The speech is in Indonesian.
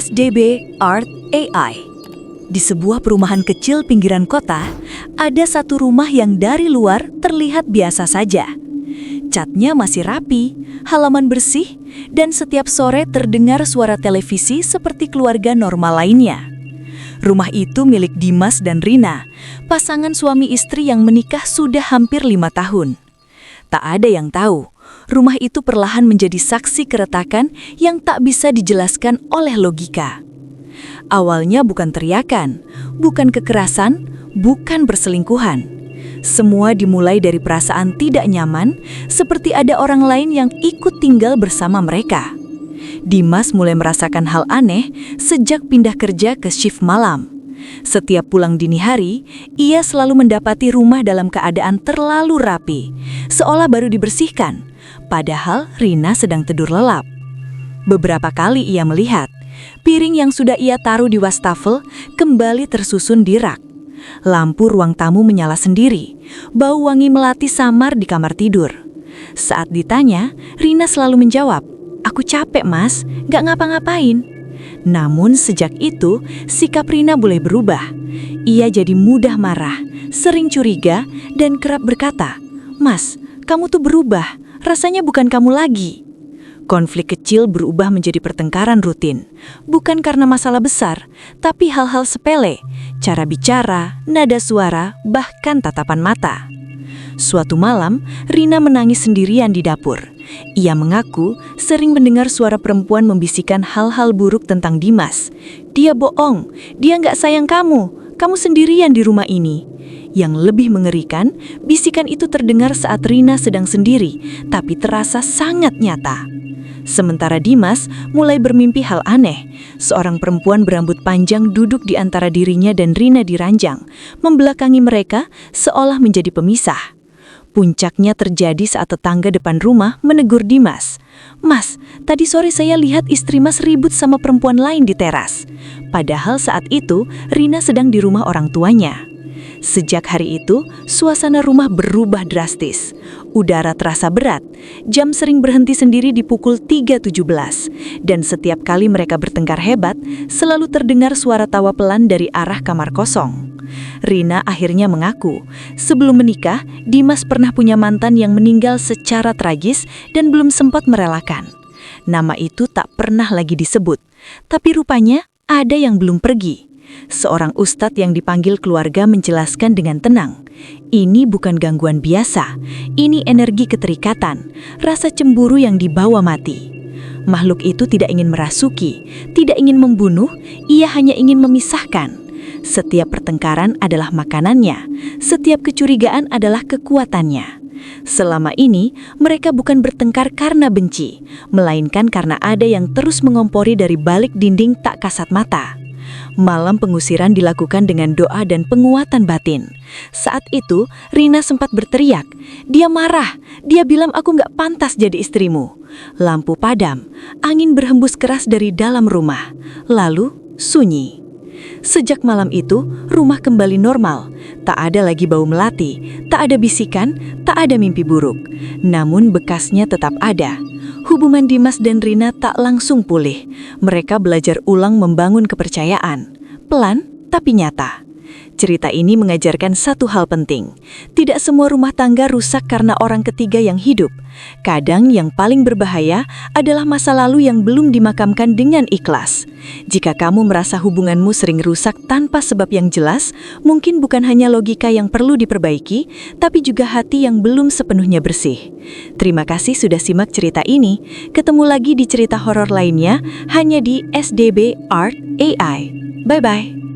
SDB Art AI. Di sebuah perumahan kecil pinggiran kota, ada satu rumah yang dari luar terlihat biasa saja. Catnya masih rapi, halaman bersih, dan setiap sore terdengar suara televisi seperti keluarga normal lainnya. Rumah itu milik Dimas dan Rina, pasangan suami istri yang menikah sudah hampir 5 tahun. Tak ada yang tahu, rumah itu perlahan menjadi saksi keretakan yang tak bisa dijelaskan oleh logika. Awalnya bukan teriakan, bukan kekerasan, bukan perselingkuhan. Semua dimulai dari perasaan tidak nyaman, seperti ada orang lain yang ikut tinggal bersama mereka. Dimas mulai merasakan hal aneh sejak pindah kerja ke shift malam. Setiap pulang dini hari, ia selalu mendapati rumah dalam keadaan terlalu rapi, seolah baru dibersihkan, padahal Rina sedang tidur lelap. Beberapa kali ia melihat, piring yang sudah ia taruh di wastafel kembali tersusun di rak. Lampu ruang tamu menyala sendiri, bau wangi melati samar di kamar tidur. Saat ditanya, Rina selalu menjawab, "Aku capek, Mas, gak ngapa-ngapain." Namun sejak itu, sikap Rina mulai berubah. Ia jadi mudah marah, sering curiga, dan kerap berkata, "Mas, kamu tuh berubah, rasanya bukan kamu lagi." Konflik kecil berubah menjadi pertengkaran rutin, bukan karena masalah besar, tapi hal-hal sepele, cara bicara, nada suara, bahkan tatapan mata. Suatu malam, Rina menangis sendirian di dapur. Ia mengaku sering mendengar suara perempuan membisikkan hal-hal buruk tentang Dimas. "Dia bohong, dia nggak sayang kamu sendirian di rumah ini." Yang lebih mengerikan, bisikan itu terdengar saat Rina sedang sendiri, tapi terasa sangat nyata. Sementara Dimas mulai bermimpi hal aneh. Seorang perempuan berambut panjang duduk di antara dirinya dan Rina di ranjang, membelakangi mereka seolah menjadi pemisah. Puncaknya terjadi saat tetangga depan rumah menegur Dimas. "Mas, tadi sore saya lihat istri Mas ribut sama perempuan lain di teras." Padahal saat itu Rina sedang di rumah orang tuanya. Sejak hari itu, suasana rumah berubah drastis. Udara terasa berat, jam sering berhenti sendiri di pukul 3.17, dan setiap kali mereka bertengkar hebat, selalu terdengar suara tawa pelan dari arah kamar kosong. Rina akhirnya mengaku, sebelum menikah, Dimas pernah punya mantan yang meninggal secara tragis dan belum sempat merelakan. Nama itu tak pernah lagi disebut, tapi rupanya ada yang belum pergi. Seorang ustadz yang dipanggil keluarga menjelaskan dengan tenang, "Ini bukan gangguan biasa, ini energi keterikatan, rasa cemburu yang dibawa mati." Makhluk itu tidak ingin merasuki, tidak ingin membunuh, ia hanya ingin memisahkan. Setiap pertengkaran adalah makanannya, setiap kecurigaan adalah kekuatannya. Selama ini, mereka bukan bertengkar karena benci, melainkan karena ada yang terus mengompori dari balik dinding tak kasat mata. Malam pengusiran dilakukan dengan doa dan penguatan batin. Saat itu, Rina sempat berteriak. "Dia marah, dia bilang aku gak pantas jadi istrimu." Lampu padam, angin berhembus keras dari dalam rumah. Lalu, sunyi. Sejak malam itu, rumah kembali normal. Tak ada lagi bau melati, tak ada bisikan, tak ada mimpi buruk. Namun bekasnya tetap ada. Hubungan Dimas dan Rina tak langsung pulih. Mereka belajar ulang membangun kepercayaan. Pelan, tapi nyata. Cerita ini mengajarkan satu hal penting. Tidak semua rumah tangga rusak karena orang ketiga yang hidup. Kadang yang paling berbahaya adalah masa lalu yang belum dimakamkan dengan ikhlas. Jika kamu merasa hubunganmu sering rusak tanpa sebab yang jelas, mungkin bukan hanya logika yang perlu diperbaiki, tapi juga hati yang belum sepenuhnya bersih. Terima kasih sudah simak cerita ini. Ketemu lagi di cerita horor lainnya hanya di SDB Art AI. Bye-bye.